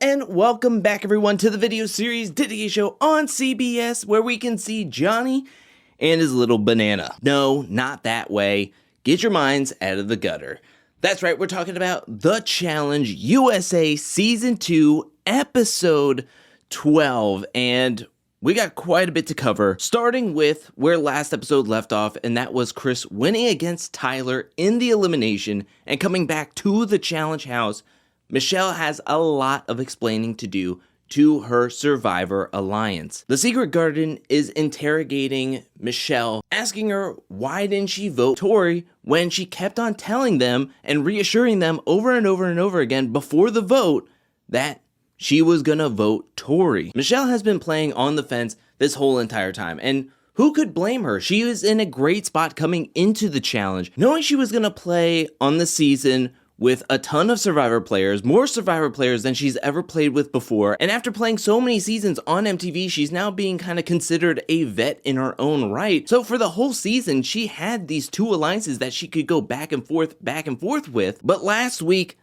Hello and welcome back everyone to the video series Diddy Show on CBS, where we can see Johnny and his little banana. No, not that way. Get your minds out of the gutter. That's right, we're talking about The Challenge USA Season 2, Episode 12, and we got quite a bit to cover, starting with where last episode left off, and that was Chris winning against Tyler in the elimination and coming back to the challenge house. Michele has a lot of explaining to do to her Survivor Alliance. The Secret Garden is interrogating Michele, asking her why didn't she vote Tori when she kept on telling them and reassuring them over and over and over again before the vote that she was gonna vote Tori. Michele has been playing on the fence this whole entire time, and who could blame her? She was in a great spot coming into the challenge, knowing she was gonna play on the season with a ton of Survivor players, more Survivor players than she's ever played with before, and after playing so many seasons on MTV, she's now being kind of considered a vet in her own right. So for the whole season, she had these two alliances that she could go back and forth with, but last week,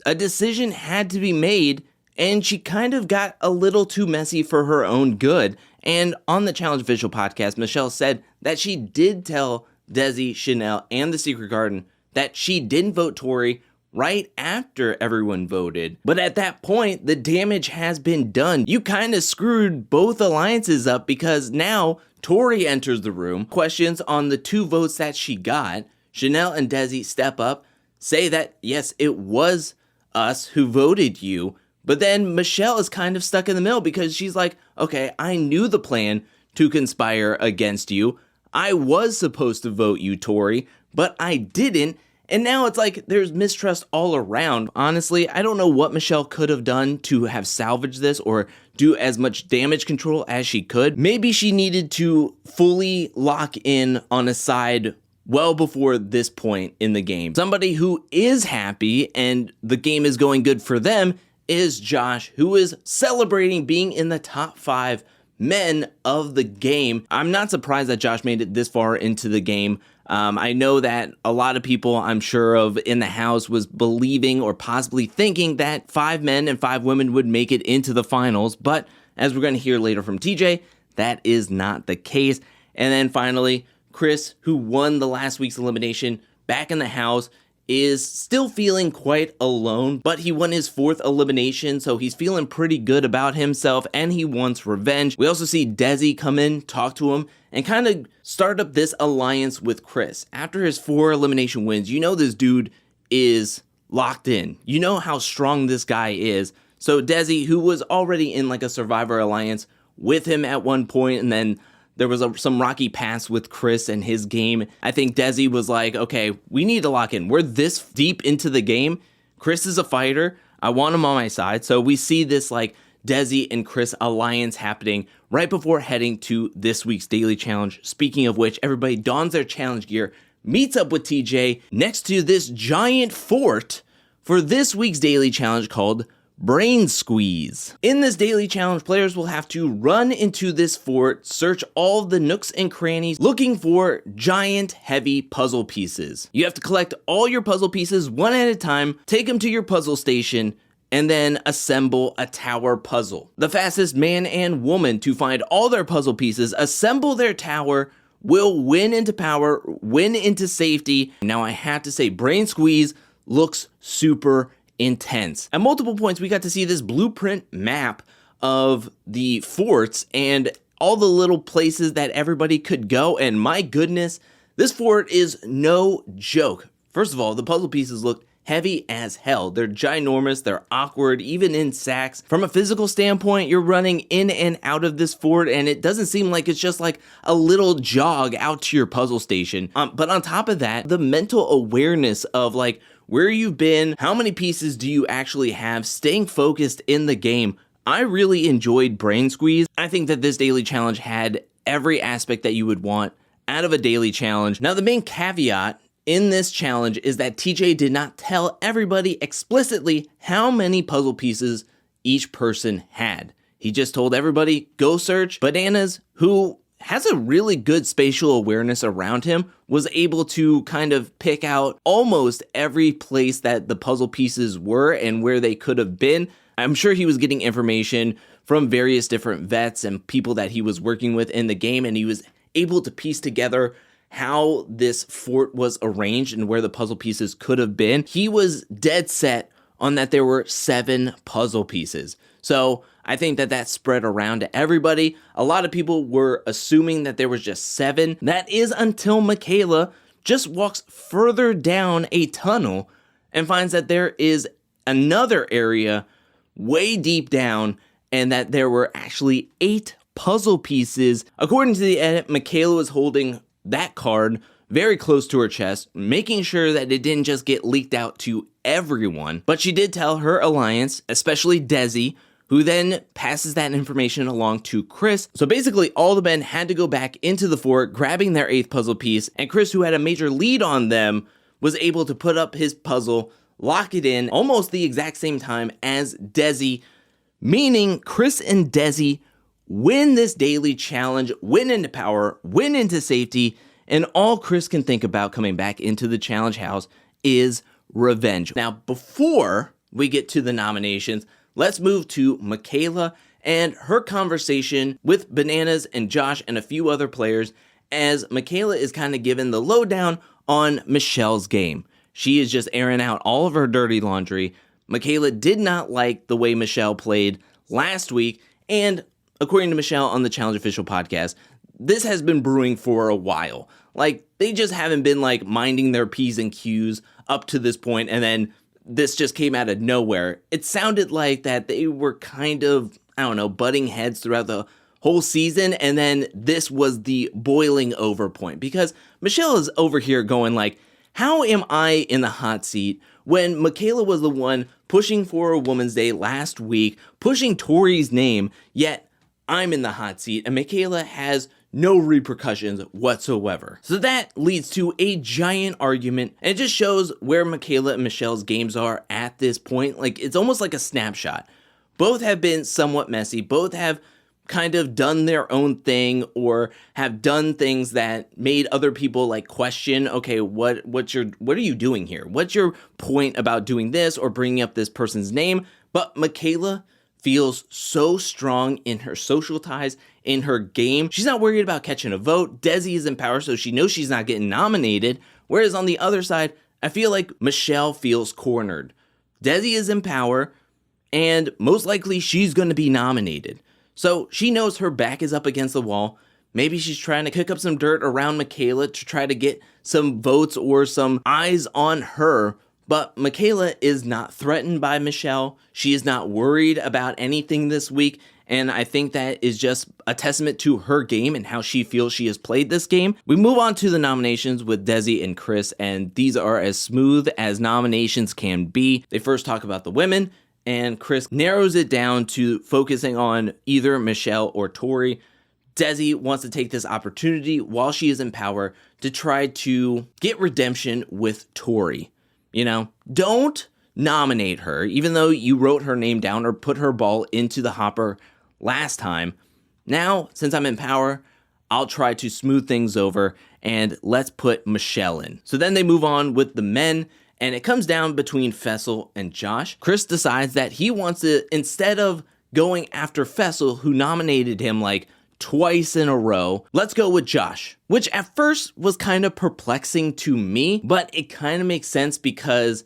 a decision had to be made, and she kind of got a little too messy for her own good. And on the Challenge Official podcast, Michele said that she did tell Desi, Chanel, and the Secret Garden that she didn't vote Tori right after everyone voted. But at that point, the damage has been done. You kind of screwed both alliances up because now Tori enters the room, questions on the two votes that she got. Chanel and Desi step up, say that, yes, it was us who voted you. But then Michele is kind of stuck in the middle because she's like, okay, I knew the plan to conspire against you. I was supposed to vote you, Tori, but I didn't. And now it's like there's mistrust all around. Honestly, I don't know what Michele could have done to have salvaged this or do as much damage control as she could. Maybe she needed to fully lock in on a side well before this point in the game. Somebody who is happy and the game is going good for them is Josh, who is celebrating being in the top 5 men of the game. I'm not surprised that Josh made it this far into the game. I know that a lot of people, I'm sure of in the house, was believing or possibly thinking that 5 men and 5 women would make it into the finals, but as we're going to hear later from TJ, that is not the case. And then finally, Chris, who won the last week's elimination, back in the house, is still feeling quite alone, but he won his 4th elimination, so he's feeling pretty good about himself, and he wants revenge. We also see Desi come in, talk to him, and kind of start up this alliance with Chris. After his 4 elimination wins, you know this dude is locked in. You know how strong this guy is. So Desi, who was already in like a Survivor alliance with him at one point, and then there was some rocky paths with Chris and his game. I think Desi was like, okay, we need to lock in. We're this deep into the game. Chris is a fighter. I want him on my side. So we see this like Desi and Chris alliance happening right before heading to this week's daily challenge. Speaking of which, everybody dons their challenge gear, meets up with TJ next to this giant fort for this week's daily challenge called Brain Squeeze. In this daily challenge, players will have to run into this fort, search all the nooks and crannies, looking for giant, heavy puzzle pieces. You have to collect all your puzzle pieces one at a time, take them to your puzzle station, and then assemble a tower puzzle. The fastest man and woman to find all their puzzle pieces, assemble their tower, will win into power, win into safety. Now I have to say, Brain Squeeze looks super intense. At multiple points, we got to see this blueprint map of the forts and all the little places that everybody could go, and my goodness, this fort is no joke. First of all, the puzzle pieces look heavy as hell. They're ginormous, they're awkward, even in sacks. From a physical standpoint, you're running in and out of this fort, and it doesn't seem like it's just like a little jog out to your puzzle station. But on top of that, the mental awareness of like where you've been, how many pieces do you actually have, staying focused in the game. I really enjoyed Brain Squeeze. I think that this daily challenge had every aspect that you would want out of a daily challenge. Now, the main caveat in this challenge is that TJ did not tell everybody explicitly how many puzzle pieces each person had. He just told everybody, go search. Bananas, who has a really good spatial awareness around him, was able to kind of pick out almost every place that the puzzle pieces were and where they could have been. I'm sure he was getting information from various different vets and people that he was working with in the game, and he was able to piece together how this fort was arranged and where the puzzle pieces could have been. He was dead set on that there were 7 puzzle pieces. So I think that spread around to everybody. A lot of people were assuming that there was just 7. That is until Michele just walks further down a tunnel and finds that there is another area way deep down, and that there were actually 8 puzzle pieces. According to the edit, Michele was holding that card very close to her chest, making sure that it didn't just get leaked out to everyone. But she did tell her alliance, especially Desi, who then passes that information along to Chris. So basically all the men had to go back into the fort, grabbing their 8th puzzle piece, and Chris, who had a major lead on them, was able to put up his puzzle, lock it in almost the exact same time as Desi, meaning Chris and Desi win this daily challenge, win into power, win into safety, and all Chris can think about coming back into the challenge house is revenge. Now, before we get to the nominations, let's move to Michele and her conversation with Bananas and Josh and a few other players, as Michele is kind of given the lowdown on Michelle's game. She is just airing out all of her dirty laundry. Michele did not like the way Michelle played last week, and according to Michele on the Challenge Official podcast, this has been brewing for a while. Like, they just haven't been, like, minding their P's and Q's up to this point, and then this just came out of nowhere. It sounded like that they were kind of, I don't know, butting heads throughout the whole season, and then this was the boiling over point, because Michele is over here going like, how am I in the hot seat when Michele was the one pushing for a Woman's Day last week, pushing Tori's name, yet I'm in the hot seat, and Michele has no repercussions whatsoever. So that leads to a giant argument, and it just shows where Michele and Michelle's games are at this point. Like, it's almost like a snapshot. Both have been somewhat messy. Both have kind of done their own thing, or have done things that made other people like question, okay, what are you doing here? What's your point about doing this or bringing up this person's name? But Michele feels so strong in her social ties, in her game. She's not worried about catching a vote. Desi is in power, so she knows she's not getting nominated. Whereas on the other side, I feel like Michele feels cornered. Desi is in power, and most likely she's going to be nominated. So she knows her back is up against the wall. Maybe she's trying to kick up some dirt around Michele to try to get some votes or some eyes on her. But Michele is not threatened by Michele. She is not worried about anything this week. And I think that is just a testament to her game and how she feels she has played this game. We move on to the nominations with Desi and Chris, and these are as smooth as nominations can be. They first talk about the women, and Chris narrows it down to focusing on either Michele or Tori. Desi wants to take this opportunity while she is in power to try to get redemption with Tori. You know, don't nominate her, even though you wrote her name down or put her ball into the hopper last time. Now, since I'm in power, I'll try to smooth things over, and let's put Michele in. So then they move on with the men, and it comes down between Fessel and Josh. Chris decides that he wants to, instead of going after Fessel, who nominated him like twice in a row, let's go with Josh, which at first was kind of perplexing to me, but it kind of makes sense because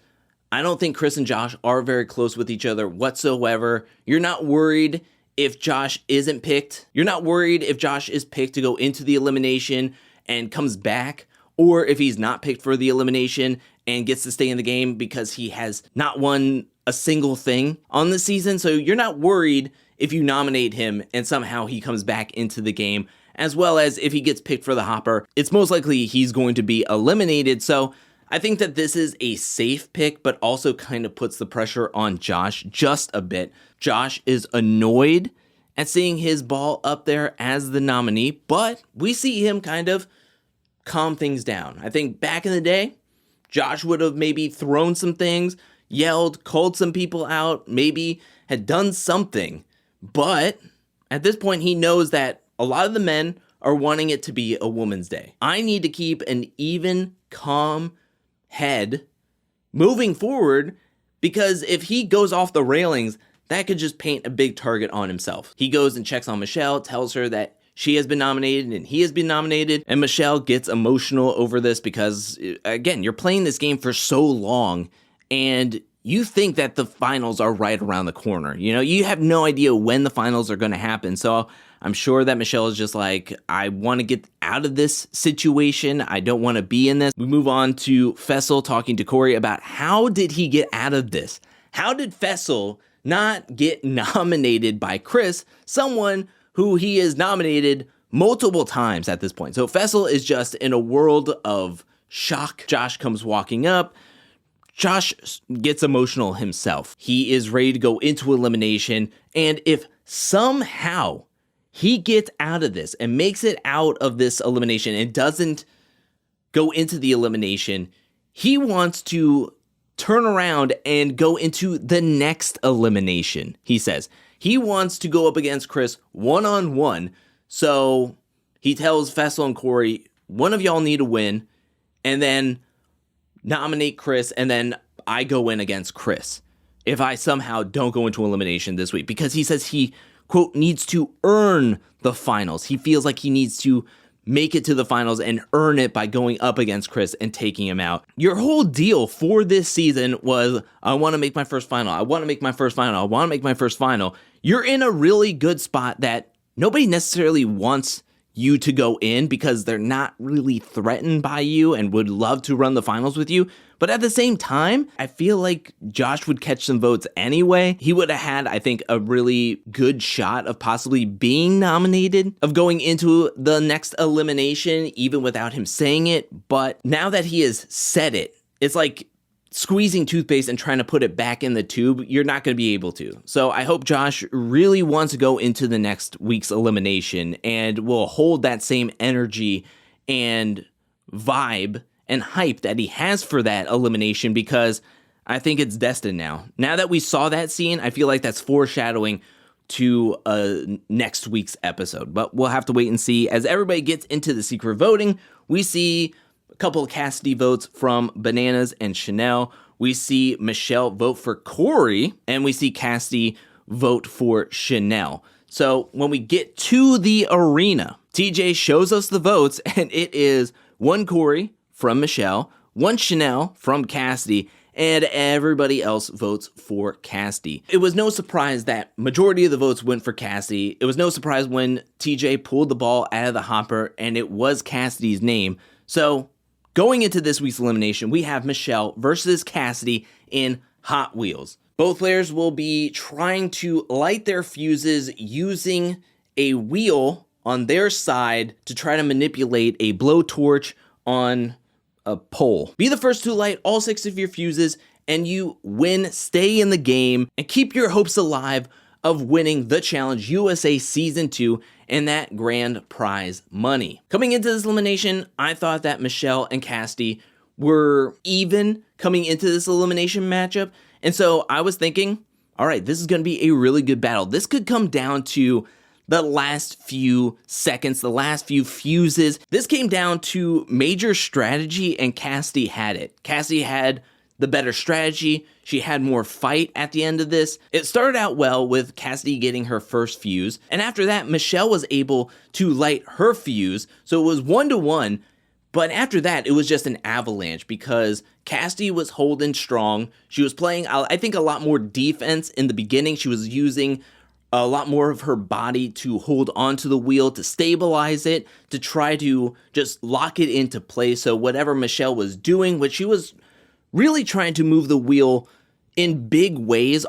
I don't think Chris and Josh are very close with each other whatsoever. You're not worried if Josh isn't picked. You're not worried if Josh is picked to go into the elimination and comes back, or if he's not picked for the elimination and gets to stay in the game because he has not won a single thing on the season. So you're not worried if you nominate him and somehow he comes back into the game, as well as if he gets picked for the hopper, it's most likely he's going to be eliminated. So I think that this is a safe pick, but also kind of puts the pressure on Josh just a bit. Josh is annoyed at seeing his ball up there as the nominee, but we see him kind of calm things down. I think back in the day, Josh would have maybe thrown some things, yelled, called some people out, maybe had done something. But at this point, he knows that a lot of the men are wanting it to be a Woman's Day. I need to keep an even, calm head moving forward, because if he goes off the railings, that could just paint a big target on himself. He goes and checks on Michele, tells her that she has been nominated and he has been nominated, and Michele gets emotional over this because, again, you're playing this game for so long and you think that the finals are right around the corner. You know, you have no idea when the finals are going to happen. So I'm sure that Michele is just like, I want to get out of this situation. I don't want to be in this. We move on to Fessel talking to Cory about how did he get out of this? How did Fessel not get nominated by Chris, someone who he is nominated multiple times at this point? So Fessel is just in a world of shock. Josh comes walking up. Josh gets emotional himself. He is ready to go into elimination, and if somehow he gets out of this and makes it out of this elimination and doesn't go into the elimination, he wants to turn around and go into the next elimination, he says. He wants to go up against Chris one-on-one, so he tells Fessel and Cory, one of y'all need to win, and then nominate Chris, and then I go in against Chris if I somehow don't go into elimination this week, because he says he, quote, needs to earn the finals. He feels like he needs to make it to the finals and earn it by going up against Chris and taking him out. Your whole deal for this season was, I want to make my first final. I want to make my first final. I want to make my first final. You're in a really good spot that nobody necessarily wants you to go in because they're not really threatened by you and would love to run the finals with you. But at the same time, I feel like Josh would catch some votes anyway. He would have had, I think, a really good shot of possibly being nominated, of going into the next elimination, even without him saying it. But now that he has said it, it's like squeezing toothpaste and trying to put it back in the tube. You're not going to be able to. So I hope Josh really wants to go into the next week's elimination and will hold that same energy and vibe and hype that he has for that elimination, because I think it's destined now. Now that we saw that scene, I feel like that's foreshadowing to next week's episode. But we'll have to wait and see. As everybody gets into the secret voting, we see a couple of Cassidy votes from Bananas and Chanel. We see Michele vote for Cory, and we see Cassidy vote for Chanel. So when we get to the arena, TJ shows us the votes, and it is one Cory from Michele, one Chanel from Cassidy, and everybody else votes for Cassidy. It was no surprise that majority of the votes went for Cassidy. It was no surprise when TJ pulled the ball out of the hopper and it was Cassidy's name. So going into this week's elimination, we have Michele versus Cassidy in Hot Wheels. Both players will be trying to light their fuses using a wheel on their side to try to manipulate a blowtorch on a pole. Be the first to light all 6 of your fuses and you win, stay in the game, and keep your hopes alive of winning the Challenge USA Season 2 and that grand prize money. Coming into this elimination, I thought that Michele and Cassidy were even coming into this elimination matchup, and so I was thinking, all right, this is going to be a really good battle. This could come down to the last few seconds, the last few fuses. This came down to major strategy, and Cassidy had it. Cassidy had the better strategy. She had more fight at the end of this. It started out well with Cassidy getting her first fuse, and after that, Michele was able to light her fuse, so it was 1-1, but after that, it was just an avalanche because Cassidy was holding strong. She was playing, I think, a lot more defense in the beginning. She was using a lot more of her body to hold onto the wheel, to stabilize it, to try to just lock it into place. So whatever Michele was doing, which she was really trying to move the wheel in big ways,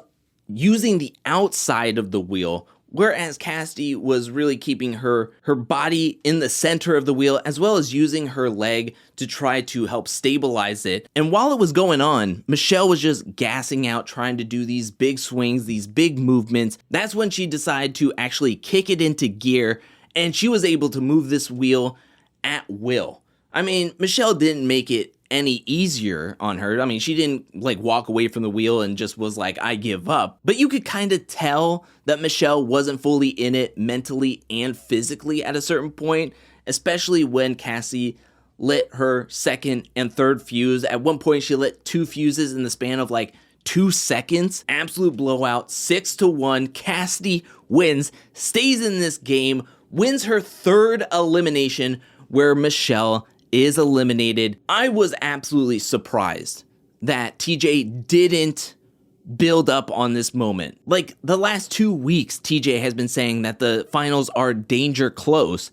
using the outside of the wheel, whereas Cassidy was really keeping her body in the center of the wheel, as well as using her leg to try to help stabilize it. And while it was going on, Michele was just gassing out, trying to do these big swings, these big movements. That's when she decided to actually kick it into gear, and she was able to move this wheel at will. I mean, Michele didn't make it any easier on her. I mean, she didn't like walk away from the wheel and just was like, I give up. But you could kind of tell that Michele wasn't fully in it mentally and physically at a certain point, especially when Cassie lit her second and third fuse. At one point, she lit 2 fuses in the span of like 2 seconds. Absolute blowout, 6-1. Cassidy wins, stays in this game, wins her 3rd elimination where Michele is eliminated. I was absolutely surprised that TJ didn't build up on this moment. Like, the last 2 weeks, TJ has been saying that the finals are danger close,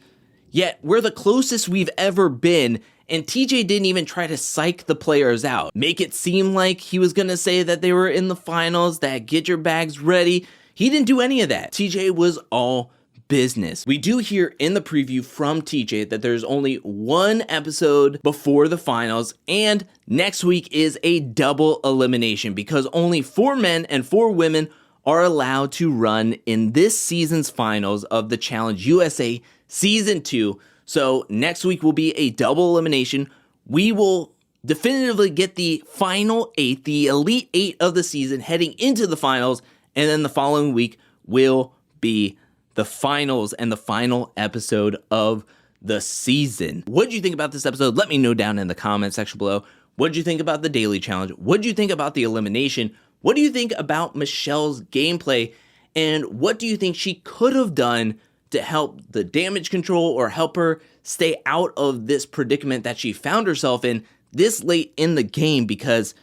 yet we're the closest we've ever been, and TJ didn't even try to psych the players out, make it seem like he was gonna say that they were in the finals, that get your bags ready. He didn't do any of that. TJ was all business. We do hear in the preview from TJ that there's only 1 episode before the finals, and next week is a double elimination because only 4 men and 4 women are allowed to run in this season's finals of the Challenge USA Season 2. So next week will be a double elimination. We will definitively get the final 8, the Elite 8 of the season heading into the finals, and then the following week will be the finals and the final episode of the season. What did you think about this episode? Let me know down in the comment section below. What did you think about the daily challenge? What did you think about the elimination? What do you think about Michele's gameplay? And what do you think she could have done to help the damage control or help her stay out of this predicament that she found herself in this late in the game? Because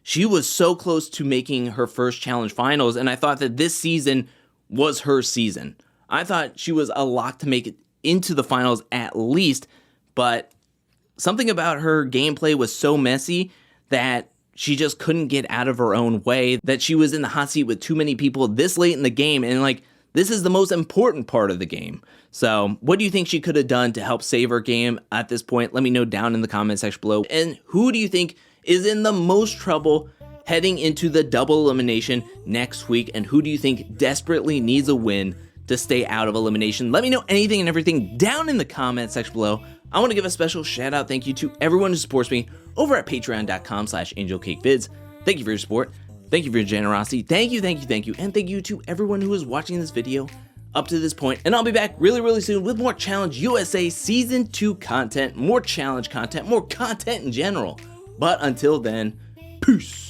she was so close to making her first challenge finals, and I thought that this season was her season. I thought she was a lock to make it into the finals at least, but something about her gameplay was so messy that she just couldn't get out of her own way, that she was in the hot seat with too many people this late in the game, and like, this is the most important part of the game. So what do you think she could have done to help save her game at this point? Let me know down in the comment section below. And who do you think is in the most trouble heading into the double elimination next week? And who do you think desperately needs a win to stay out of elimination? Let me know anything and everything down in the comment section below. I want to give a special shout out thank you to everyone who supports me over at patreon.com/angelcakevids. Thank you for your support. Thank you for your generosity. Thank you. And thank you to everyone who is watching this video up to this point. And I'll be back really soon with more Challenge USA Season 2 content, more challenge content, more content in general. But until then, peace.